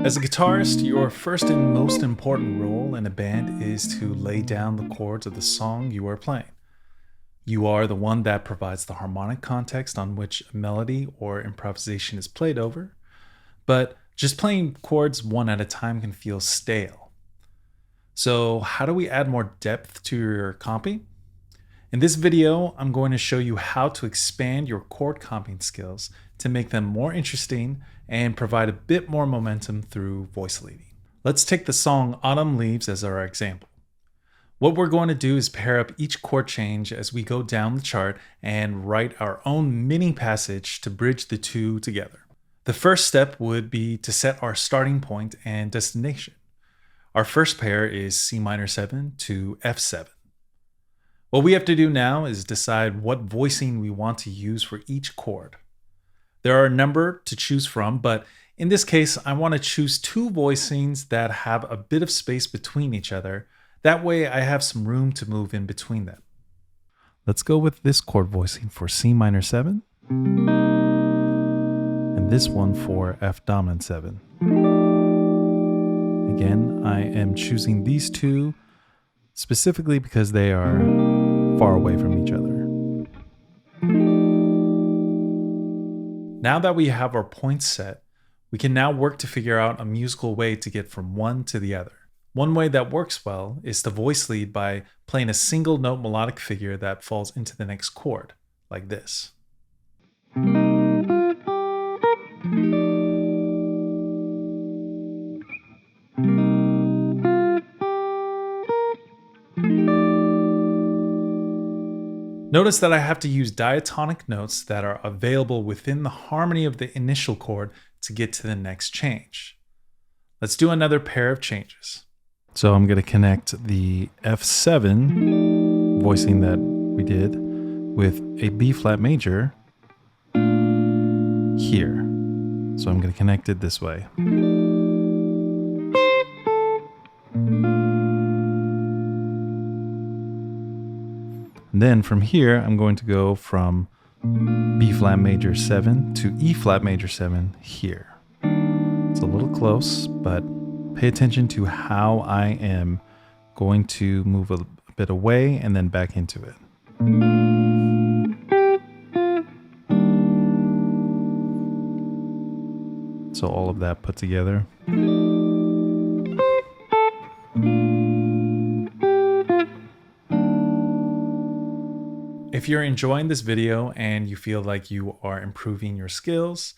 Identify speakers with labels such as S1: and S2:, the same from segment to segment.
S1: As a guitarist, your first and most important role in a band is to lay down the chords of the song you are playing. You are the one that provides the harmonic context on which a melody or improvisation is played over, but just playing chords one at a time can feel stale. So, how do we add more depth to your comping? In this video, I'm going to show you how to expand your chord comping skills to make them more interesting and provide a bit more momentum through voice leading. Let's take the song Autumn Leaves as our example. What we're going to do is pair up each chord change as we go down the chart and write our own mini passage to bridge the two together. The first step would be to set our starting point and destination. Our first pair is C minor 7 to F7. What we have to do now is decide what voicing we want to use for each chord. There are a number to choose from, but in this case, I want to choose two voicings that have a bit of space between each other. That way I have some room to move in between them. Let's go with this chord voicing for C minor 7, and this one for F dominant 7. Again, I am choosing these two specifically because they are far away from each other. Now that we have our points set, we can now work to figure out a musical way to get from one to the other. One way that works well is to voice lead by playing a single note melodic figure that falls into the next chord, like this. Notice that I have to use diatonic notes that are available within the harmony of the initial chord to get to the next change. Let's do another pair of changes. So I'm going to connect the F7 voicing that we did with a B flat major here. So I'm going to connect it this way. And then from here, I'm going to go from B flat major 7 to E flat major 7 here. It's a little close, but pay attention to how I am going to move a bit away and then back into it. So all of that put together. If you're enjoying this video and you feel like you are improving your skills,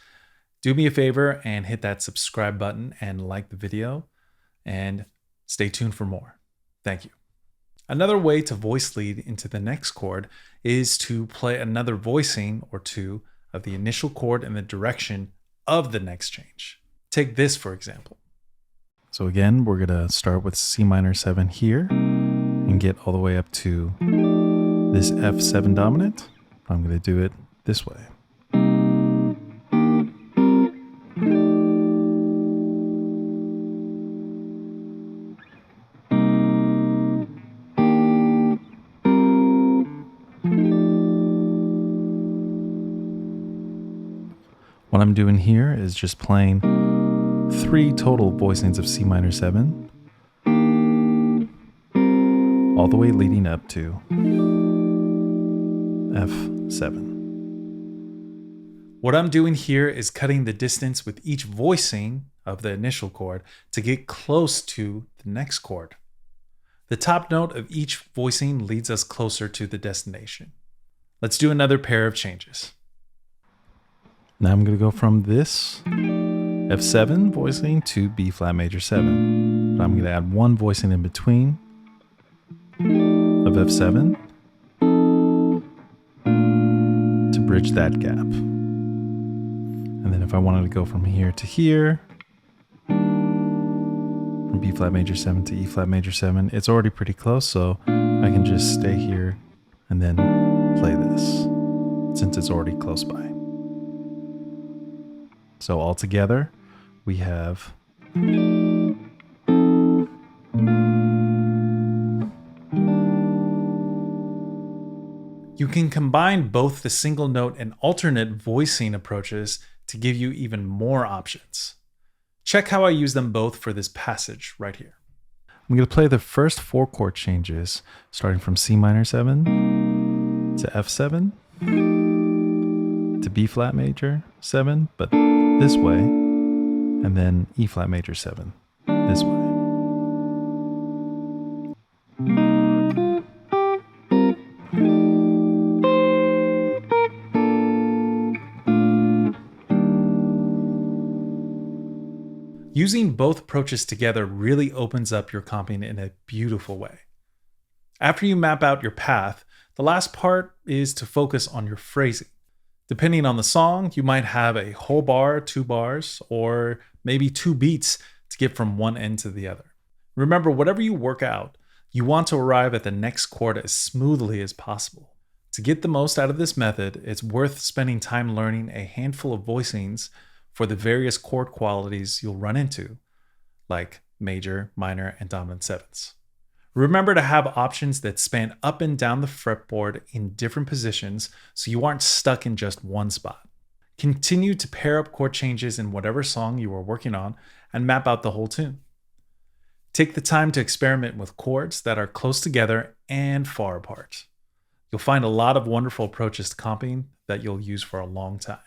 S1: do me a favor and hit that subscribe button and like the video, and stay tuned for more. Thank you. Another way to voice lead into the next chord is to play another voicing or two of the initial chord in the direction of the next change. Take this, for example. So again, we're going to start with C minor 7 here and get all the way up to this F7 dominant. I'm going to do it this way. What I'm doing here is just playing 3 total voicings of C minor 7, all the way leading up to F7. What I'm doing here is cutting the distance with each voicing of the initial chord to get close to the next chord. The top note of each voicing leads us closer to the destination. Let's do another pair of changes. Now I'm going to go from this F7 voicing to B flat major 7. But I'm going to add one voicing in between of F7 to bridge that gap. And then if I wanted to go from here to here, from B flat major 7 to E flat major 7, it's already pretty close, so I can just stay here and then play this since it's already close by. So all together, we have You can combine both the single note and alternate voicing approaches to give you even more options. Check how I use them both for this passage right here. I'm going to play the first 4 chord changes, starting from C minor 7 to F7 to B flat major 7, but this way, and then E flat major 7 this way. Using both approaches together really opens up your comping in a beautiful way. After you map out your path, the last part is to focus on your phrasing. Depending on the song, you might have a whole bar, 2 bars, or maybe 2 beats to get from one end to the other. Remember, whatever you work out, you want to arrive at the next chord as smoothly as possible. To get the most out of this method, it's worth spending time learning a handful of voicings for the various chord qualities you'll run into, like major, minor, and dominant 7ths. Remember to have options that span up and down the fretboard in different positions so you aren't stuck in just one spot. Continue to pair up chord changes in whatever song you are working on and map out the whole tune. Take the time to experiment with chords that are close together and far apart. You'll find a lot of wonderful approaches to comping that you'll use for a long time.